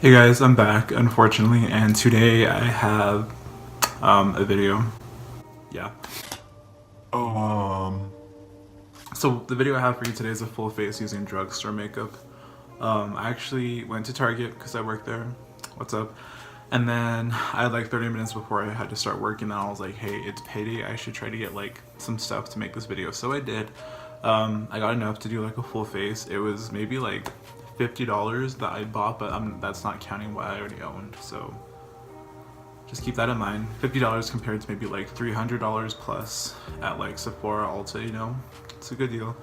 Hey guys, I'm back, unfortunately, and today I have a video. Yeah. So the video I have for you today is a full face using drugstore makeup. I actually went to Target because I work there. What's up? And then I had like 30 minutes before I had to start working, and I was like, hey, it's payday. I should try to get like some stuff to make this video. So I did. I got enough to do like a full face. It was maybe like $50 that I bought, but that's not counting what I already owned. So just keep that in mind. $50 compared to maybe like $300 plus at like Sephora, Ulta, you know, it's a good deal.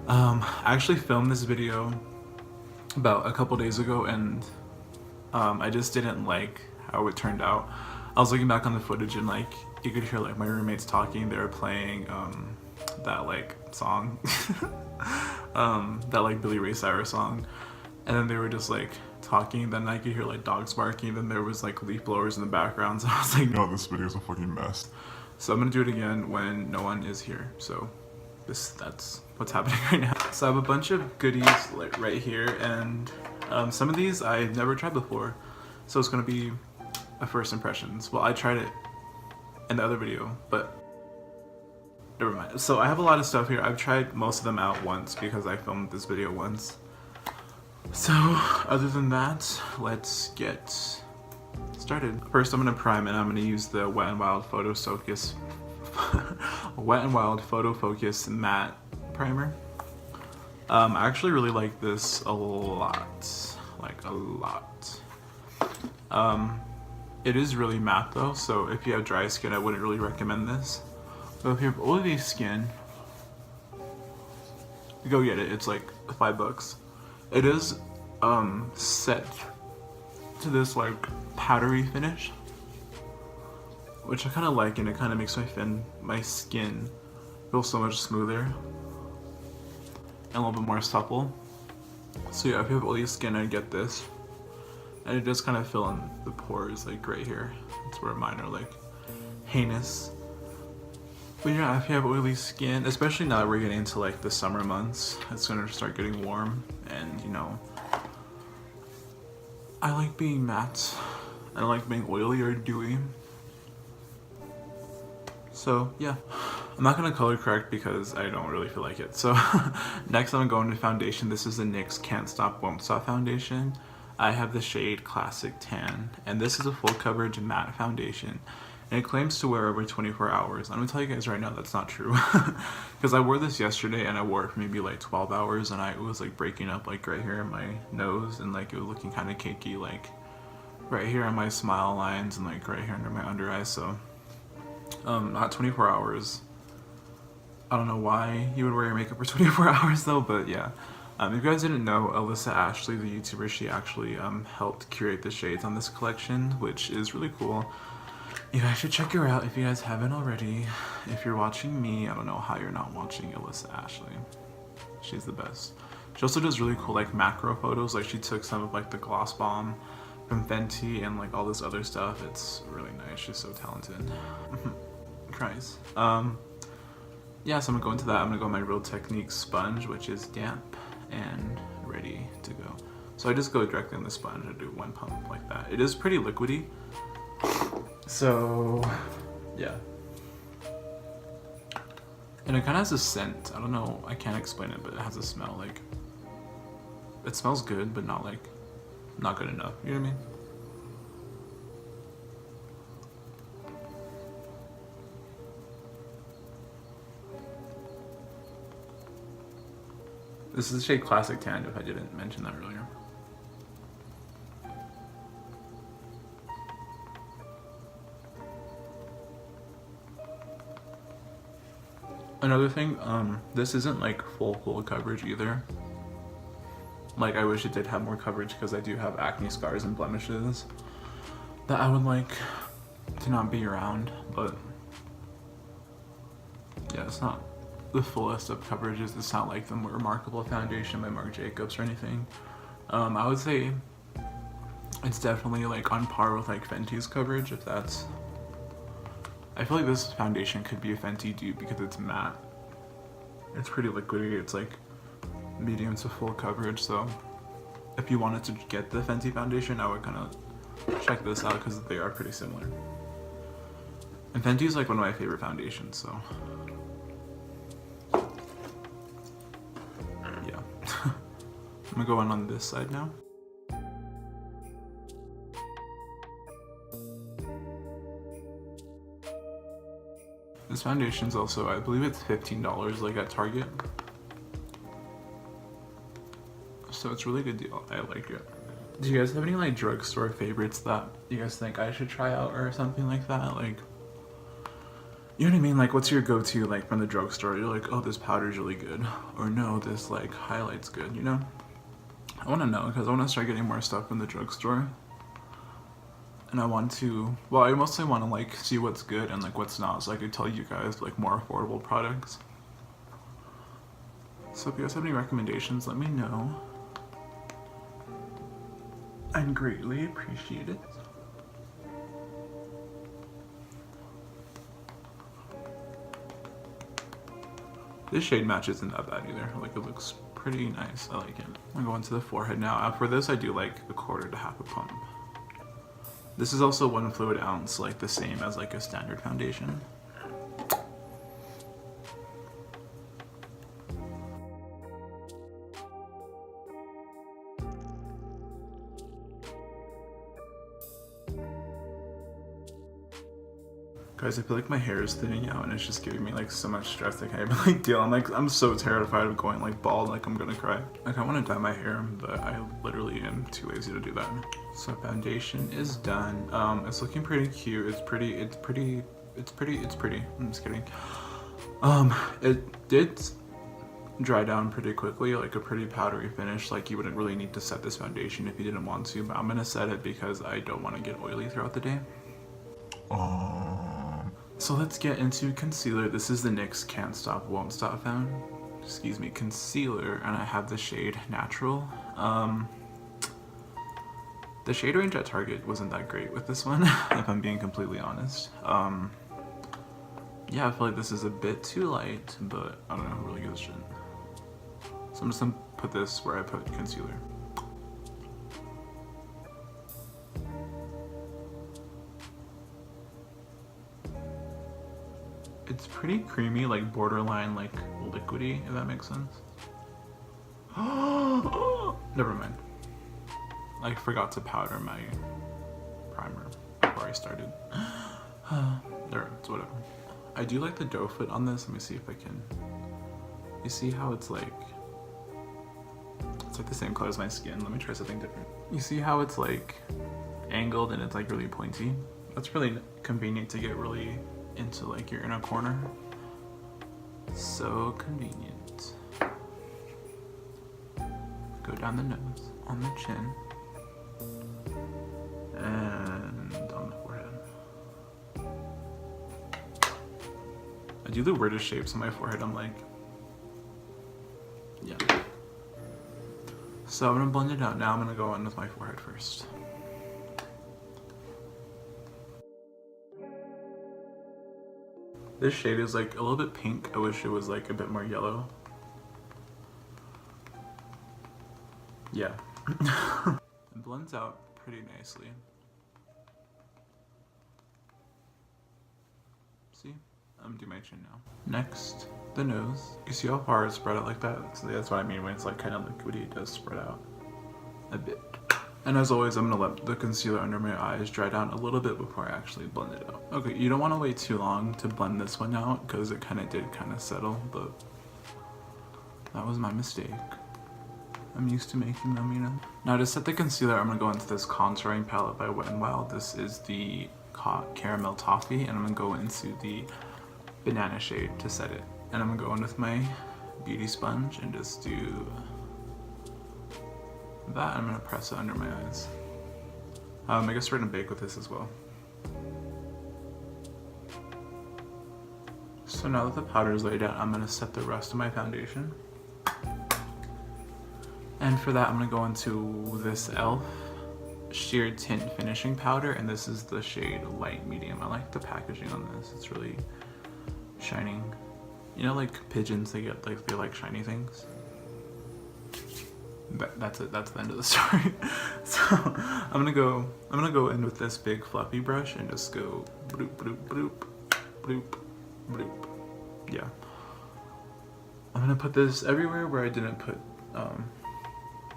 I actually filmed this video about a couple days ago, and I just didn't like how it turned out. I was looking back on the footage, and like you could hear like my roommates talking. They were playing that like song, that like Billy Ray Cyrus song, and then they were just like talking. Then I could hear like dogs barking. Then there was like leaf blowers in the background. So I was like, no, this video's a fucking mess. So I'm gonna do it again when no one is here. So that's what's happening right now. So I have a bunch of goodies like right here, and some of these I've never tried before, so it's gonna be a first impressions. Well, I tried it in the other video, but never mind. So I have a lot of stuff here. I've tried most of them out once because I filmed this video once. So other than that, let's get started. First, I'm gonna prime, and I'm gonna use the Wet n Wild Photo Focus Wet n Wild Photo Focus Matte Primer. I actually really like this a lot, like a lot. It is really matte though, so if you have dry skin, I wouldn't really recommend this. But if you have oily skin, go get it. It's like $5. It is set to this like powdery finish, which I kind of like, and it kind of makes my skin feel so much smoother and a little bit more supple. So yeah, if you have oily skin, I'd get this. And it does kind of fill in the pores, like right here. That's where mine are like heinous. But yeah, if you have oily skin, especially now that we're getting into like the summer months, it's gonna start getting warm, and you know, I like being matte. I don't like being oily or dewy. So yeah, I'm not gonna color correct because I don't really feel like it. So next I'm going to foundation. This is the NYX Can't Stop Won't Stop foundation. I have the shade Classic Tan, and this is a full coverage matte foundation, and it claims to wear over 24 hours. I'm gonna tell you guys right now that's not true, because I wore this yesterday and I wore it for maybe like 12 hours, and it was like breaking up like right here in my nose, and like it was looking kind of cakey like right here on my smile lines and like right here under my under eyes. So not 24 hours. I don't know why you would wear your makeup for 24 hours though, but yeah. If you guys didn't know, Alyssa Ashley, the YouTuber, she actually helped curate the shades on this collection, which is really cool. You guys should check her out if you guys haven't already. If you're watching me, I don't know how you're not watching Alyssa Ashley. She's the best. She also does really cool like macro photos. Like she took some of like the gloss bomb from Fenty and like all this other stuff. It's really nice. She's so talented. Christ. Yeah, so I'm gonna go into that. I'm gonna go with my Real Technique sponge, which is damp and ready to go. So I just go directly on the sponge and do one pump like that. It is pretty liquidy, so yeah. And it kind of has a scent. I don't know, I can't explain it, but it has a smell. Like it smells good, but not good enough. You know what I mean? This is the shade Classic Tan, if I didn't mention that earlier. Another thing, this isn't like full coverage either. Like I wish it did have more coverage because I do have acne scars and blemishes that I would like to not be around, but yeah, it's not the fullest of coverages. It's not like the Remarkable Foundation by Marc Jacobs or anything. I would say it's definitely like on par with like Fenty's coverage, if that's... I feel like this foundation could be a Fenty dupe because it's matte. It's pretty liquidy. It's like medium to full coverage, so if you wanted to get the Fenty foundation, I would kind of check this out because they are pretty similar. And Fenty is like one of my favorite foundations, so yeah. I'm gonna go on this side now. This foundation's also, I believe it's $15 like at Target. So it's a really good deal. I like it. Do you guys have any like drugstore favorites that you guys think I should try out or something like that? Like, you know what I mean? Like, what's your go-to like from the drugstore? You're like, oh, this powder's really good, or no, this like highlight's good. You know? I want to know because I want to start getting more stuff from the drugstore, and I want to. Well, I mostly want to like see what's good and like what's not, so I could tell you guys like more affordable products. So if you guys have any recommendations, let me know. I'd greatly appreciate it. This shade match isn't that bad either. Like, it looks pretty nice. I like it. I'm going to the forehead now. For this, I do like a quarter to half a pump. This is also 1 fluid ounce, like the same as like a standard foundation. Guys, I feel like my hair is thinning out and it's just giving me like so much stress I can't even like deal. I'm so terrified of going like bald, like I'm gonna cry. Like, I want to dye my hair, but I literally am too lazy to do that. So foundation is done. It's looking pretty cute. It's pretty. I'm just kidding. It did dry down pretty quickly, like a pretty powdery finish. Like, you wouldn't really need to set this foundation if you didn't want to, but I'm gonna set it because I don't want to get oily throughout the day. So let's get into concealer. This is the NYX Can't Stop Won't Stop concealer, and I have the shade Natural. The shade range at Target wasn't that great with this one, if I'm being completely honest. Yeah, I feel like this is a bit too light, but I don't know who really gives a shit. So I'm just gonna put this where I put concealer. It's pretty creamy, like borderline like liquidy, if that makes sense. Never mind. I forgot to powder my primer before I started. There, it's whatever. I do like the doe foot on this. Let me see if I can. You see how it's like the same color as my skin. Let me try something different. You see how it's like angled and it's like really pointy? That's really convenient to get really into like your inner corner. So convenient. Go down the nose, on the chin, and on the forehead. I do the weirdest shapes on my forehead. I'm like, yeah. So I'm gonna blend it out now. I'm gonna go in with my forehead first. This shade is like a little bit pink. I wish it was like a bit more yellow. Yeah. It blends out pretty nicely. See? I'm gonna do my chin now. Next, the nose. You see how far it's spread out like that? So that's what I mean when it's like kind of liquidy, it does spread out a bit. And as always, I'm gonna let the concealer under my eyes dry down a little bit before I actually blend it out. Okay, you don't wanna wait too long to blend this one out because it kinda did settle, but that was my mistake. I'm used to making them, you know? Now to set the concealer, I'm gonna go into this contouring palette by Wet n Wild. This is the Caramel Toffee, and I'm gonna go into the banana shade to set it. And I'm gonna go in with my beauty sponge and just do that. I'm gonna press it under my eyes. I guess we're gonna bake with this as well. So now that the powder is laid out, I'm gonna set the rest of my foundation. And for that, I'm gonna go into this e.l.f. Sheer Tint Finishing Powder, and this is the shade Light Medium. I like the packaging on this. It's really shining. You know, like pigeons, they like shiny things. that's it. That's the end of the story. So I'm gonna go in with this big fluffy brush and just go bloop bloop bloop bloop bloop. Yeah. I'm gonna put this everywhere where I didn't put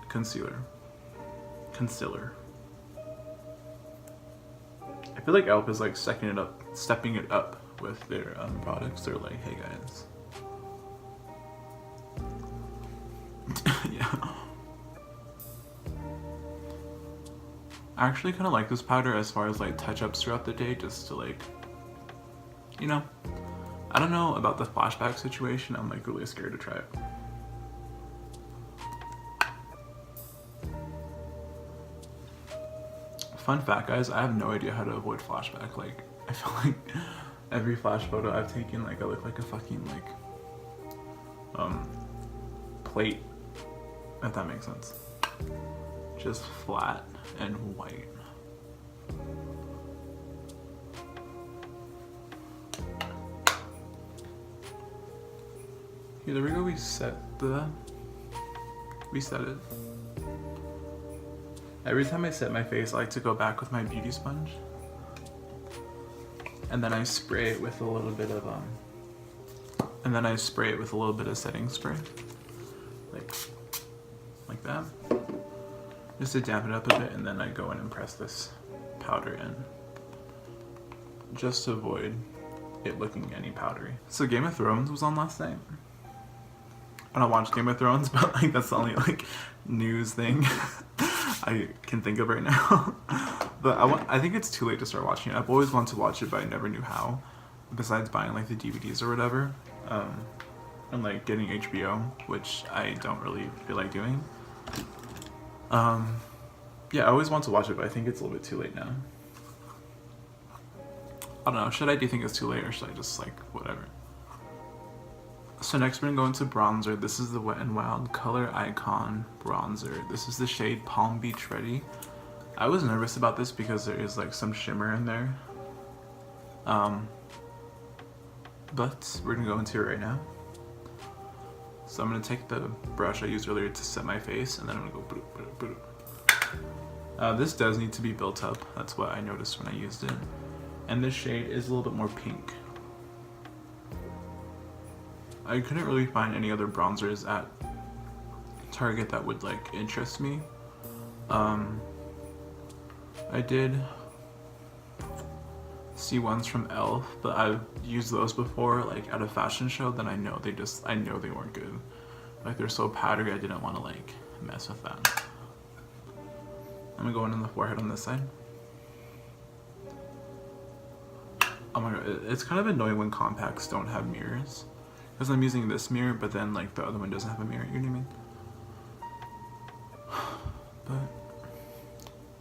concealer. I feel like e.l.f. is like stepping it up with their products. They're like, hey guys. Yeah. I actually kind of like this powder as far as like touch-ups throughout the day, just to like, you know, I don't know about the flashback situation. I'm like really scared to try it. Fun fact, guys, I have no idea how to avoid flashback. Like, I feel like every flash photo I've taken, like I look like a fucking like plate, if that makes sense. Just flat and white. Okay, there we go. We set it. Every time I set my face, I like to go back with my beauty sponge, and then I spray it with a little bit of setting spray, like that, just to dampen it up a bit, and then I go in and press this powder in, just to avoid it looking any powdery. So Game of Thrones was on last night. I don't watch Game of Thrones, but like that's the only like news thing I can think of right now. But I think it's too late to start watching it. I've always wanted to watch it, but I never knew how, besides buying like the DVDs or whatever, and like getting HBO, which I don't really feel like doing. Yeah, I always want to watch it, but I think it's a little bit too late now. I don't know, do you think it's too late, or should I just like whatever? So next we're gonna go into bronzer. This is the Wet n Wild Coloricon bronzer. This is the shade Palm Beach Ready. I was nervous about this because there is like some shimmer in there. But we're gonna go into it right now. So I'm gonna take the brush I used earlier to set my face, and then I'm gonna go boop, boop, boop. This does need to be built up. That's what I noticed when I used it. And this shade is a little bit more pink. I couldn't really find any other bronzers at Target that would like interest me. I did see ones from e.l.f., but I've used those before, like at a fashion show. Then I know they weren't good. Like they're so powdery, I didn't want to like mess with that. I'm gonna go in on the forehead on this side. Oh my god, it's kind of annoying when compacts don't have mirrors. Because I'm using this mirror, but then like the other one doesn't have a mirror, you know what I mean? But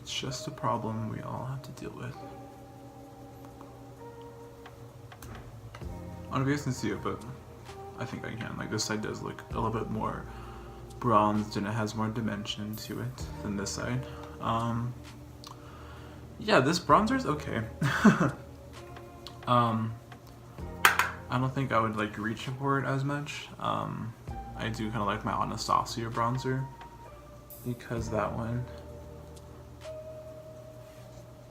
it's just a problem we all have to deal with. I don't know if you guys can see it, but I think I can. Like this side does look a little bit more bronzed, and it has more dimension to it than this side. Yeah, this bronzer is okay. I don't think I would like reach for it as much. I do kind of like my Anastasia bronzer, because that one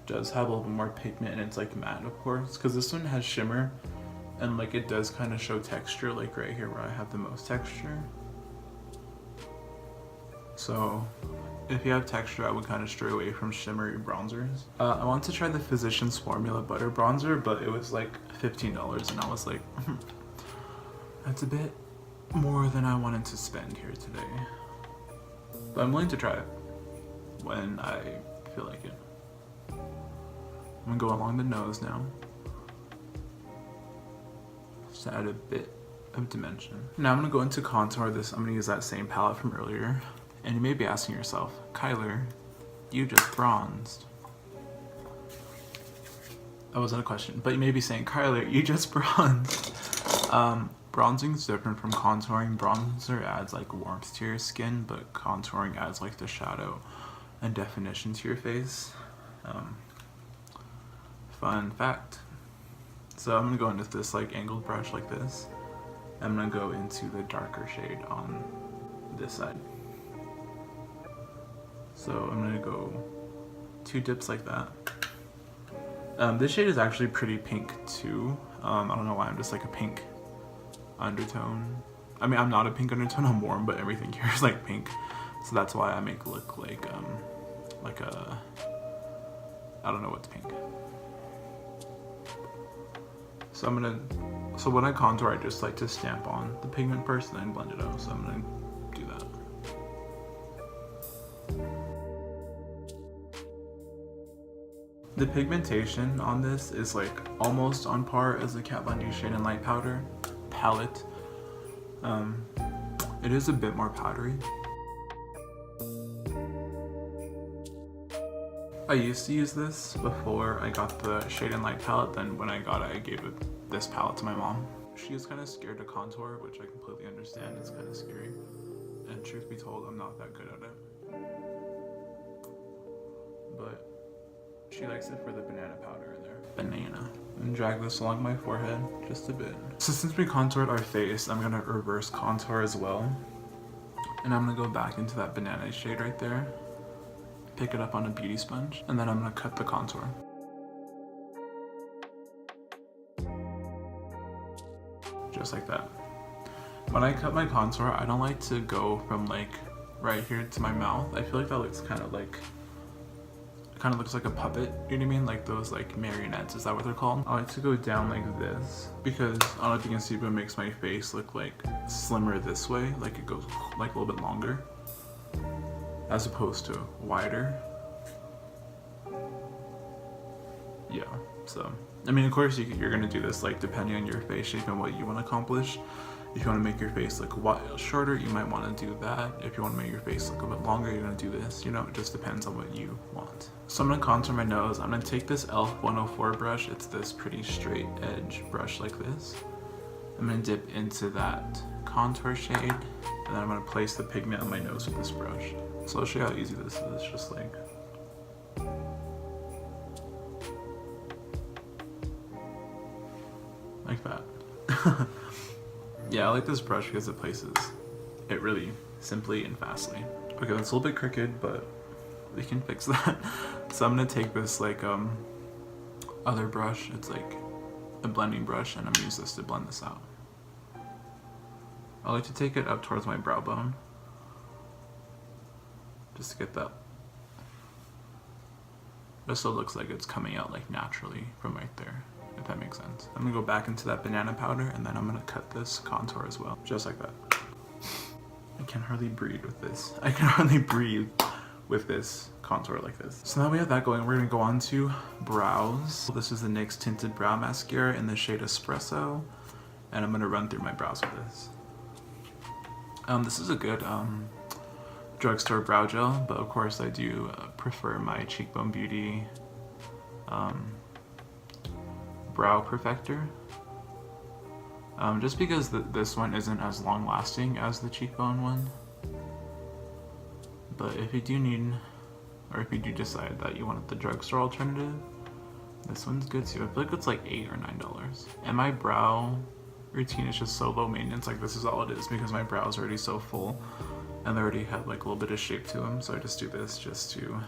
does have a little bit more pigment, and it's like matte, of course, because this one has shimmer, and like it does kind of show texture, like right here where I have the most texture. So if you have texture, I would kind of stray away from shimmery bronzers. I want to try the Physicians Formula Butter Bronzer, but it was like $15, and I was like, that's a bit more than I wanted to spend here today. But I'm willing to try it when I feel like it. I'm gonna go along the nose now, just to add a bit of dimension. Now I'm gonna go into contour. I'm gonna use that same palette from earlier. And you may be asking yourself, Kyler, you just bronzed. That wasn't a question, but you may be saying, Kyler, you just bronzed. Bronzing is different from contouring. Bronzer adds like warmth to your skin, but contouring adds like the shadow and definition to your face. Fun fact. So I'm gonna go into this like angled brush like this. I'm gonna go into the darker shade on this side. So I'm gonna go 2 dips like that. This shade is actually pretty pink too. I don't know why I'm just like a pink undertone. I mean, I'm not a pink undertone, I'm warm, but everything here is like pink. So that's why I make it look like a, I don't know what's pink. So so when I contour, I just like to stamp on the pigment first and then blend it out. So I'm gonna do that. The pigmentation on this is like almost on par as the Kat Von D Shade and Light Powder palette. It is a bit more powdery. I used to use this before I got the Shade and Light palette, then when I got it, I gave this palette to my mom. She is kind of scared to contour, which I completely understand. It's kind of scary. And truth be told, I'm not that good at it. But she likes it for the banana powder in there. Banana. And drag this along my forehead just a bit. So since we contoured our face, I'm gonna reverse contour as well. And I'm gonna go back into that banana shade right there. Pick it up on a beauty sponge. And then I'm gonna cut the contour. Just like that. When I cut my contour, I don't like to go from like right here to my mouth. I feel like that looks kind of looks like a puppet, you know what I mean? Like those like marionettes, is that what they're called? I like to go down like this because I don't know if you can see, but it makes my face look like slimmer this way, like it goes like a little bit longer as opposed to wider. Yeah, so I mean, of course you're gonna do this like depending on your face shape and what you want to accomplish. If you want to make your face look shorter, you might want to do that. If you want to make your face look a bit longer, you're going to do this. You know, it just depends on what you want. So I'm going to contour my nose. I'm going to take this e.l.f. 104 brush. It's this pretty straight edge brush like this. I'm going to dip into that contour shade, and then I'm going to place the pigment on my nose with this brush. So I'll show you how easy this is. Just like that. Yeah, I like this brush because it places it really simply and fastly. Okay, that's a little bit crooked, but we can fix that. So I'm gonna take this like other brush. It's like a blending brush, and I'm gonna use this to blend this out. I like to take it up towards my brow bone, just to get that. Just so it looks like it's coming out like naturally from right there, if that makes sense. I'm gonna go back into that banana powder, and then I'm gonna cut this contour as well, just like that. I can hardly breathe with this. I can hardly breathe with this contour like this. So now we have that going, we're gonna go on to brows. This is the NYX Tinted Brow Mascara in the shade Espresso, and I'm gonna run through my brows with this. This is a good drugstore brow gel, but of course I do prefer my Cheekbone Beauty brow perfector, just because this one isn't as long lasting as the cheekbone one. But if you do need, or if you do decide that you want the drugstore alternative, this one's good too. I feel like it's like $8 or $9. And my brow routine is just so low maintenance, like this is all it is, because my brows are already so full and they already have like a little bit of shape to them. So I just do this just to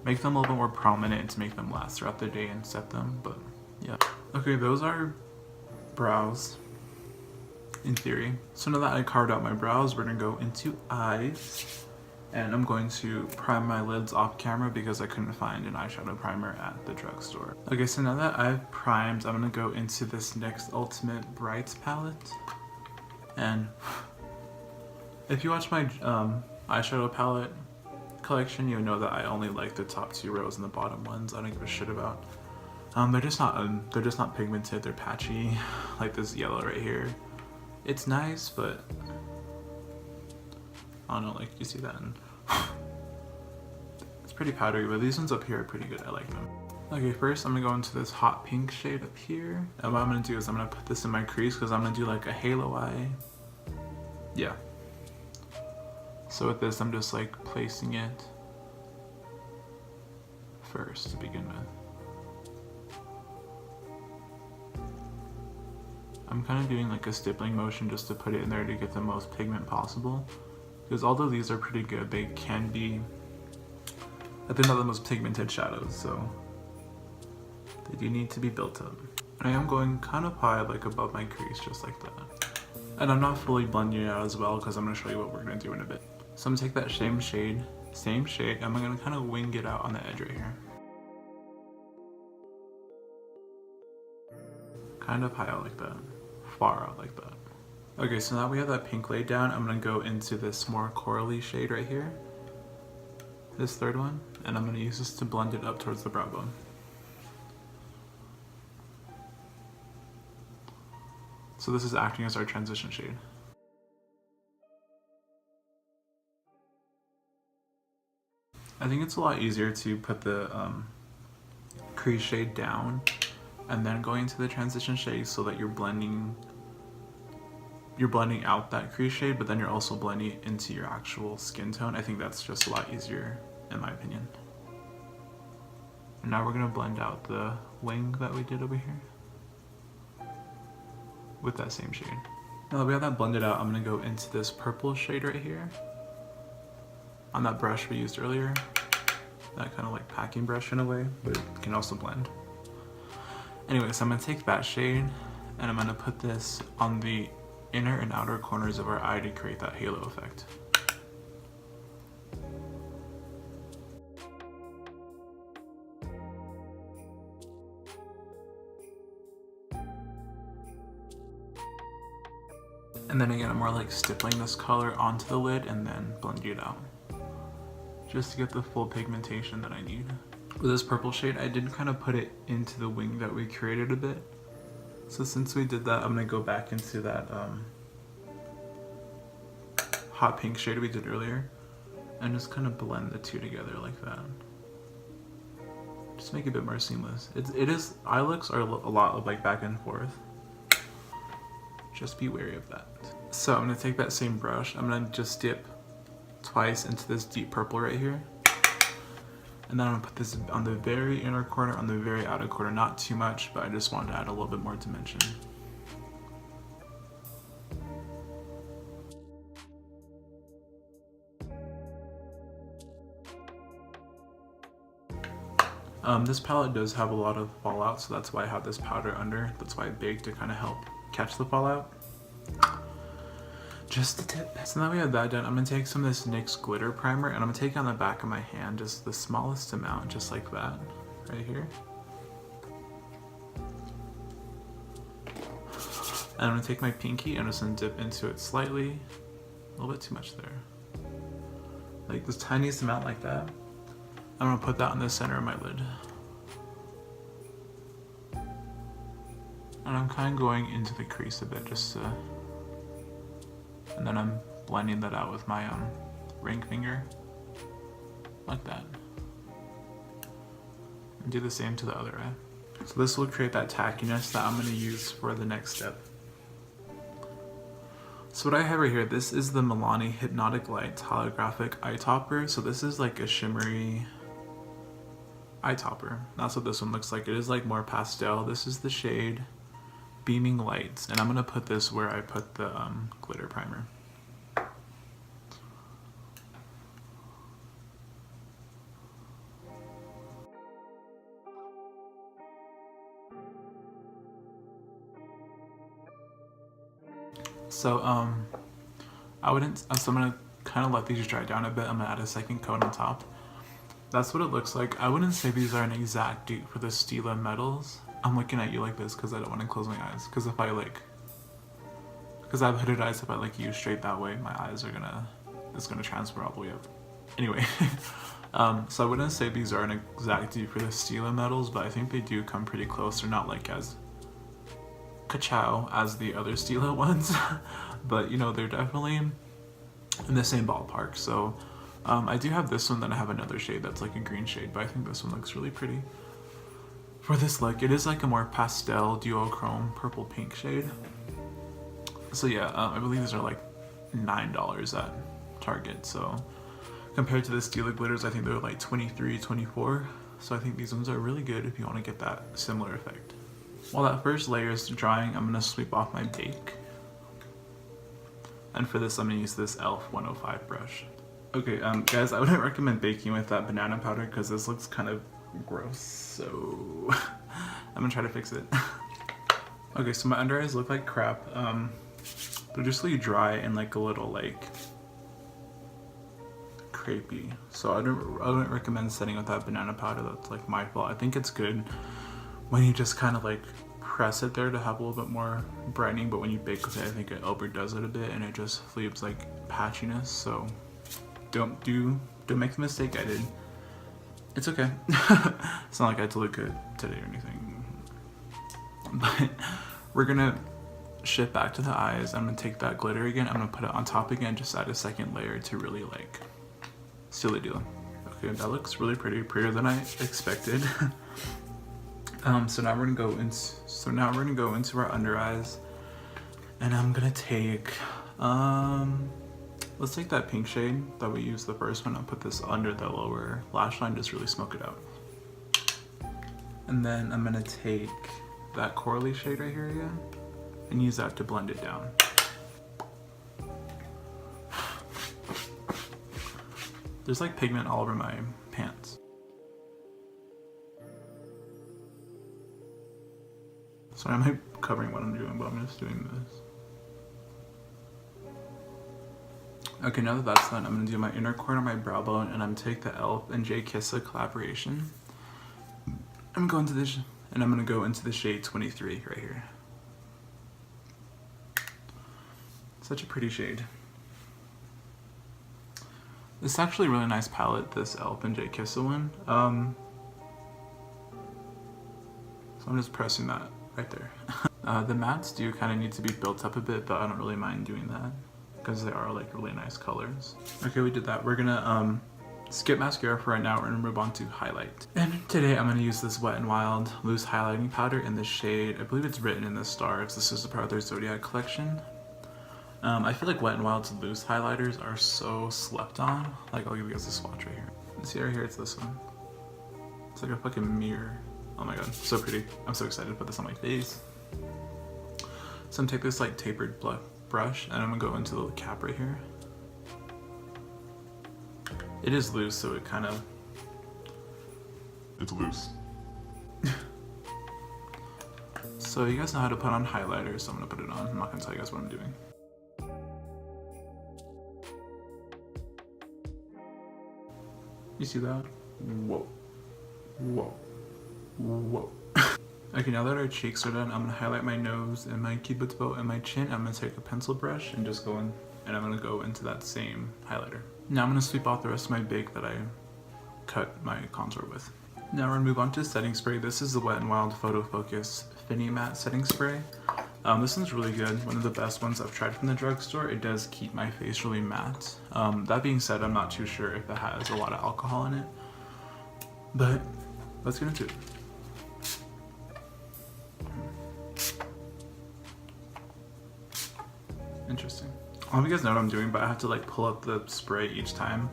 make them a little bit more prominent, to make them last throughout the day and set them. But yeah. Okay, those are brows in theory. So now that I carved out my brows, we're gonna go into eyes, and I'm going to prime my lids off camera because I couldn't find an eyeshadow primer at the drugstore. Okay, so now that I've primed, I'm gonna go into this NYX Ultimate Brights palette. And if you watch my eyeshadow palette collection, you'll know that I only like the top 2 rows and the bottom ones. I don't give a shit about. They're just not pigmented. They're patchy, like this yellow right here. It's nice, but I don't know, like you see that, and it's pretty powdery. But these ones up here are pretty good. I like them. Okay, first I'm gonna go into this hot pink shade up here, and what I'm gonna do is I'm gonna put this in my crease because I'm gonna do like a halo eye. Yeah. So with this, I'm just like placing it first to begin with. I'm kind of doing like a stippling motion just to put it in there to get the most pigment possible. because although these are pretty good, they can be, I think, not the most pigmented shadows, so they do need to be built up. And I am going kind of high, like above my crease, just like that. And I'm not fully blending it out as well, because I'm going to show you what we're going to do in a bit. So I'm going to take that same shade, and I'm going to kind of wing it out on the edge right here. Kind of high out like that, far out like that. Okay, so now we have that pink laid down, I'm going to go into this more corally shade right here. This third one, and I'm going to use this to blend it up towards the brow bone. So this is acting as our transition shade. I think it's a lot easier to put the crease shade down and then going into the transition shade, so that you're blending out that crease shade, but then you're also blending it into your actual skin tone. I think that's just a lot easier, in my opinion. And now we're gonna blend out the wing that we did over here with that same shade. Now that we have that blended out, I'm gonna go into this purple shade right here on that brush we used earlier. That kind of like packing brush in a way, but it can also blend. Anyway, so I'm gonna take that shade and I'm gonna put this on the inner and outer corners of our eye to create that halo effect. And then again, I'm more like stippling this color onto the lid and then blending it out, just to get the full pigmentation that I need. With this purple shade, I did kind of put it into the wing that we created a bit. So since we did that, I'm gonna go back into that hot pink shade we did earlier and just kind of blend the two together like that. Just make it a bit more seamless. Eye looks are a lot of like back and forth. Just be wary of that. So I'm gonna take that same brush, I'm gonna just dip twice into this deep purple right here. And then I'm gonna put this on the very inner corner, on the very outer corner. Not too much, but I just wanted to add a little bit more dimension. This palette does have a lot of fallout, so that's why I have this powder under. That's why I baked to kind of help catch the fallout. Just a tip. So now we have that done, I'm gonna take some of this NYX glitter primer and I'm gonna take it on the back of my hand, just the smallest amount, just like that, right here. And I'm gonna take my pinky and I'm just gonna dip into it slightly, a little bit too much there. Like this tiniest amount like that. I'm gonna put that in the center of my lid. And I'm kind of going into the crease a bit just to, and then I'm blending that out with my ring finger, like that. And do the same to the other eye. So this will create that tackiness that I'm gonna use for the next step. So what I have right here, this is the Milani Hypnotic Light Holographic Eye Topper. So this is like a shimmery eye topper. That's what this one looks like. It is like more pastel. This is the shade Beaming Lights, and I'm gonna put this where I put the glitter primer. So I'm gonna kind of let these dry down a bit. I'm gonna add a second coat on top. That's what it looks like. I wouldn't say these are an exact dupe for the Stila Metals. I'm looking at you like this because I don't want to close my eyes. Because if I because I have hooded eyes, if I use straight that way, my eyes are it's gonna transfer all the way up. Anyway, so I wouldn't say these are an exact dupe for the Stila Metals, but I think they do come pretty close. They're not like as ka-chow as the other Stila ones, but you know, they're definitely in the same ballpark. So I do have this one, then I have another shade that's like a green shade, but I think this one looks really pretty. For this look, it is like a more pastel duochrome purple pink shade. So yeah, I believe these are like $9 at Target. So compared to the Stila glitters, I think they're like $23, $24. So I think these ones are really good if you want to get that similar effect. While that first layer is drying, I'm gonna sweep off my bake. And for this, I'm gonna use this e.l.f. 105 brush. Okay, guys, I wouldn't recommend baking with that banana powder because this looks kind of gross, so I'm gonna try to fix it. Okay, so my under eyes look like crap. They're just really dry and like a little like crepey. So I wouldn't recommend setting with that banana powder. That's like my fault. I think it's good when you just kind of like press it there to have a little bit more brightening, but when you bake with it, I think it overdoes it a bit and it just leaves like patchiness. So don't make the mistake I did. It's okay. It's not like I had to look good today or anything. But we're gonna shift back to the eyes. I'm gonna take that glitter again. I'm gonna put it on top again, just add a second layer to really like seal the deal. Okay, that looks really pretty, prettier than I expected. So now we're gonna go into our under eyes, and I'm gonna take let's take that pink shade that we used the first one. I'll put this under the lower lash line, just really smoke it out. And then I'm gonna take that corally shade right here again and use that to blend it down. There's like pigment all over my pants. Sorry, I'm like covering what I'm doing, but I'm just doing this. Okay, now that that's done, I'm gonna do my inner corner of my brow bone, and I'm gonna take the e.l.f. and Jkissa collaboration. I'm going to this, and I'm gonna go into the shade 23 right here. Such a pretty shade. This is actually a really nice palette, this e.l.f. and Jkissa one. So I'm just pressing that right there. The mattes do kind of need to be built up a bit, but I don't really mind doing that because they are like really nice colors. Okay, we did that. We're gonna skip mascara for right now. We're gonna move on to highlight. And today I'm gonna use this Wet n Wild loose highlighting powder in the shade, I believe it's written in the stars. This is a part of their Zodiac collection. I feel like Wet n Wild's loose highlighters are so slept on. Like, I'll give you guys a swatch right here. See right here, it's this one. It's like a fucking mirror. Oh my god, so pretty. I'm so excited to put this on my face. So I'm gonna take this like tapered brush, and I'm gonna go into the cap right here. It is loose, so it kind of... It's loose. So you guys know how to put on highlighters, so I'm gonna put it on. I'm not gonna tell you guys what I'm doing. You see that? Whoa. Whoa. Whoa. Okay, now that our cheeks are done, I'm gonna highlight my nose and my cupid's bow and my chin. I'm gonna take a pencil brush and just go in, and I'm gonna go into that same highlighter. Now I'm gonna sweep off the rest of my bake that I cut my contour with. Now we're gonna move on to setting spray. This is the Wet n Wild Photo Focus Fini Matte Setting Spray. This one's really good. One of the best ones I've tried from the drugstore. It does keep my face really matte. That being said, I'm not too sure if it has a lot of alcohol in it, but let's get into it. Interesting. I don't know if you guys know what I'm doing, but I have to like pull up the spray each time.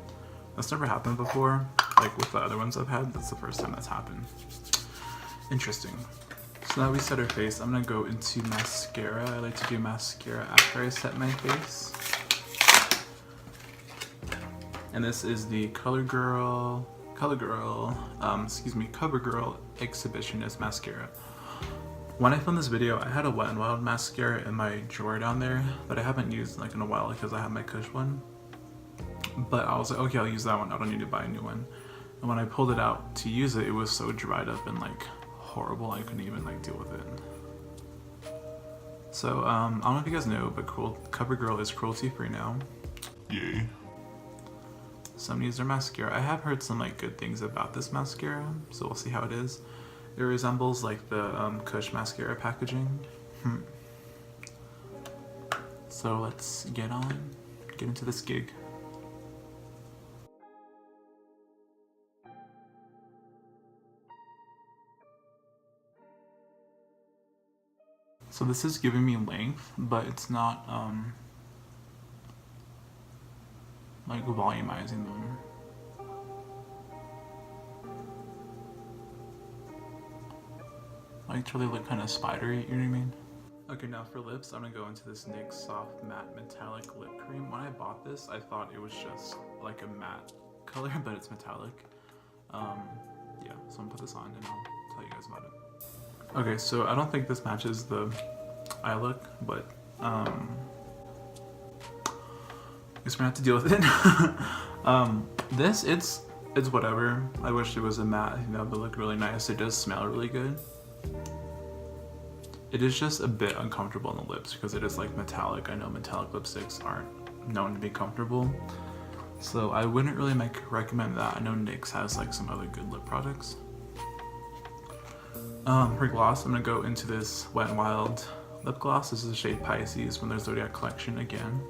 That's never happened before. Like with the other ones I've had, that's the first time that's happened. Interesting. So now we set our face. I'm gonna go into mascara. I like to do mascara after I set my face. And this is the Covergirl, Exhibitionist mascara. When I filmed this video, I had a Wet n Wild mascara in my drawer down there that I haven't used like in a while because I have my Kush one. But I was like, okay, I'll use that one. I don't need to buy a new one. And when I pulled it out to use it, it was so dried up and like horrible. I couldn't even like deal with it. So I don't know if you guys know, but Covergirl is cruelty-free now. Yay. Some use their mascara. I have heard some like good things about this mascara, so we'll see how it is. It resembles like the Kush mascara packaging. So let's get into this gig. So this is giving me length, but it's not like volumizing them. I like to really look kind of spidery, you know what I mean? Okay, now for lips, I'm gonna go into this NYX Soft Matte Metallic Lip Cream. When I bought this, I thought it was just like a matte color, but it's metallic. Yeah, so I'm gonna put this on and I'll tell you guys about it. Okay, so I don't think this matches the eye look, but I guess we're gonna have to deal with it. This, it's whatever. I wish it was a matte. I think that would look really nice. It does smell really good. It is just a bit uncomfortable on the lips because it is like metallic. I know metallic lipsticks aren't known to be comfortable, so I wouldn't really recommend that. I know NYX has like some other good lip products. For gloss, I'm gonna go into this Wet n Wild lip gloss. This is the shade Pisces from their Zodiac collection again,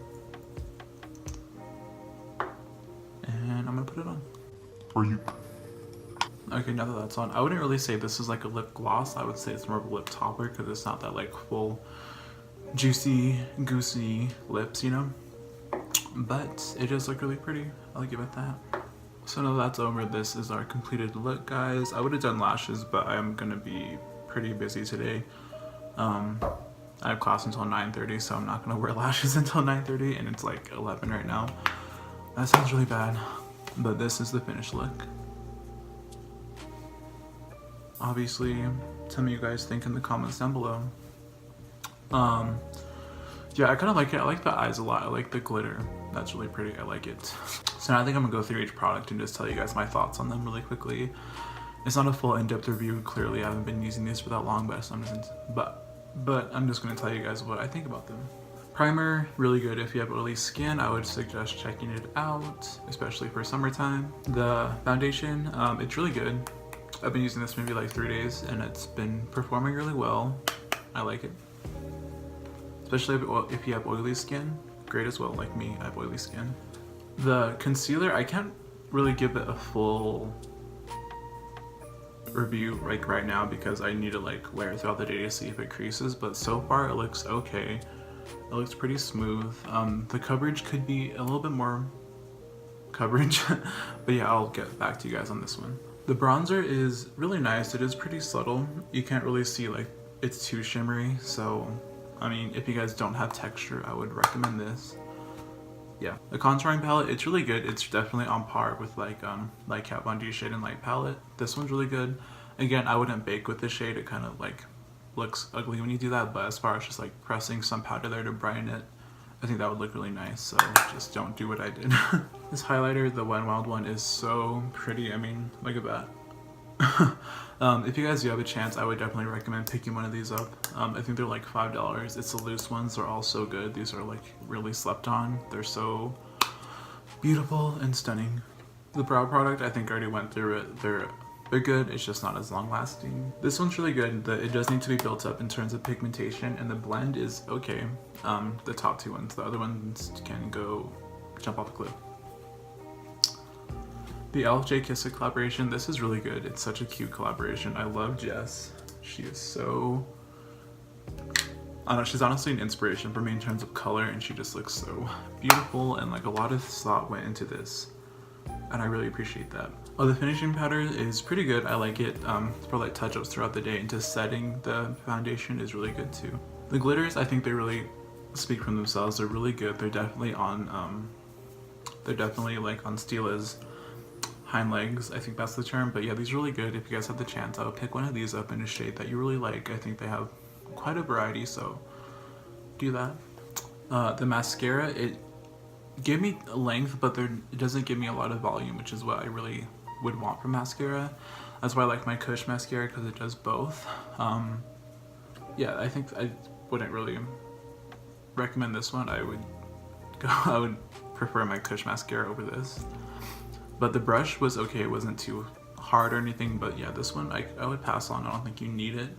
and I'm gonna put it on. Okay, now that that's on, I wouldn't really say this is like a lip gloss. I would say it's more of a lip topper because it's not that like full, juicy, goosey lips, you know? But it does look really pretty. I'll give it that. So now that's over, this is our completed look, guys. I would have done lashes, but I'm gonna be pretty busy today. I have class until 9:30, so I'm not gonna wear lashes until 9:30, and it's like 11 right now. That sounds really bad, but this is the finished look. Obviously, tell me what you guys think in the comments down below. Yeah, I kind of like it. I like the eyes a lot. I like the glitter. That's really pretty. I like it. So now I think I'm gonna go through each product and just tell you guys my thoughts on them really quickly. It's not a full in-depth review. Clearly, I haven't been using these for that long, but I'm just gonna tell you guys what I think about them. Primer, really good. If you have oily skin, I would suggest checking it out, especially for summertime. The foundation, it's really good. I've been using this maybe like 3 days and it's been performing really well. I like it. Especially if you have oily skin, great as well. Like me, I have oily skin. The concealer, I can't really give it a full review like right now because I need to like wear it throughout the day to see if it creases, but so far it looks okay. It looks pretty smooth. The coverage could be a little bit more coverage, but yeah, I'll get back to you guys on this one. The bronzer is really nice. It is pretty subtle. You can't really see like it's too shimmery, so I mean, if you guys don't have texture, I would recommend this. Yeah, the contouring palette, it's really good. It's definitely on par with like Kat Von D Shade and Light palette. This one's really good. Again, I wouldn't bake with this shade. It kind of like looks ugly when you do that, but as far as just like pressing some powder there to brighten it, I think that would look really nice, so just don't do what I did. This highlighter, the Wet n Wild one, is so pretty. I mean, look at that. If you guys do have a chance, I would definitely recommend picking one of these up. I think they're like $5. It's the loose ones. They're all so good. These are like really slept on. They're so beautiful and stunning. The brow product, I think I already went through it. They're good, it's just not as long lasting. This one's really good. It does need to be built up in terms of pigmentation, and the blend is okay. The top two ones, the other ones can go jump off a cliff. The e.l.f. Jkissa collaboration, this is really good. It's such a cute collaboration. I love Jess. She is so, I don't know, she's honestly an inspiration for me in terms of color, and she just looks so beautiful, and like a lot of thought went into this, and I really appreciate that. Oh, the finishing powder is pretty good. I like it for like touch-ups throughout the day, and just setting the foundation is really good too. The glitters, I think they really speak for themselves. They're really good. They're definitely on, they're definitely like on Stila's hind legs, I think that's the term. But yeah, these are really good. If you guys have the chance, I would pick one of these up in a shade that you really like. I think they have quite a variety, so do that. The mascara, it gave me length, but it doesn't give me a lot of volume, which is what I really would want from mascara. That's why I like my Kush mascara, because it does both. Yeah, I think I wouldn't really recommend this one. I would prefer my Kush mascara over this. But the brush was okay. It wasn't too hard or anything, but yeah, this one I would pass on. I don't think you need it,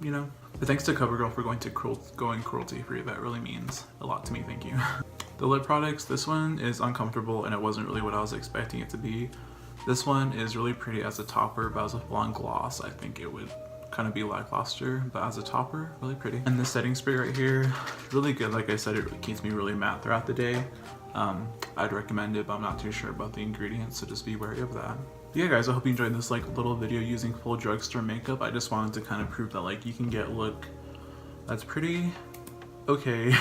you know. But thanks to Covergirl for going cruelty-free. That really means a lot to me. Thank you. The lip products, this one is uncomfortable and it wasn't really what I was expecting it to be. This one is really pretty as a topper, but as a full-on gloss, I think it would kind of be lackluster, but as a topper, really pretty. And the setting spray right here, really good. Like I said, it keeps me really matte throughout the day. I'd recommend it, but I'm not too sure about the ingredients, so just be wary of that. Yeah guys, I hope you enjoyed this like little video using full drugstore makeup. I just wanted to kind of prove that like you can get look that's pretty okay.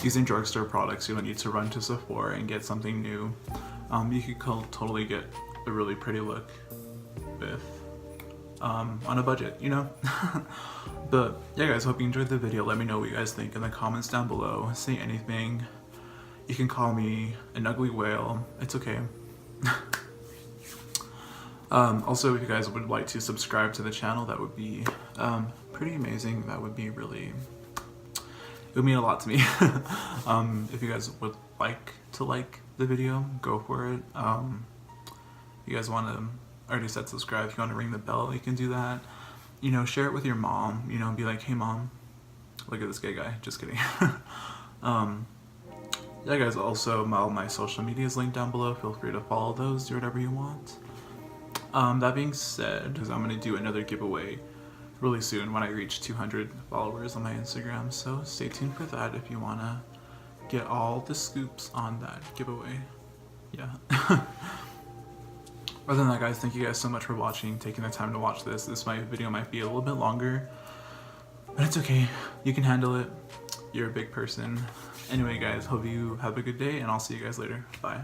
Using drugstore products, you don't need to run to Sephora and get something new. You could totally get a really pretty look with on a budget, you know. But yeah guys, hope you enjoyed the video. Let me know what you guys think in the comments down below. Say anything. You can call me an ugly whale, it's okay. Also, if you guys would like to subscribe to the channel, that would be pretty amazing. That would be really, it would mean a lot to me. If you guys would like to like the video, go for it. You guys want to, I already said subscribe. If you want to ring the bell, you can do that. You know, share it with your mom, you know, be like, hey mom, look at this gay guy. Just kidding. Yeah guys, also all my social media is linked down below. Feel free to follow those, do whatever you want. That being said, because I'm going to do another giveaway really soon when I reach 200 followers on my Instagram, so stay tuned for that if you want to get all the scoops on that giveaway. Yeah. Other than that guys, thank you guys so much for watching, taking the time to watch this. This video might be a little bit longer, but it's okay. You can handle it. You're a big person. Anyway guys, hope you have a good day and I'll see you guys later. Bye.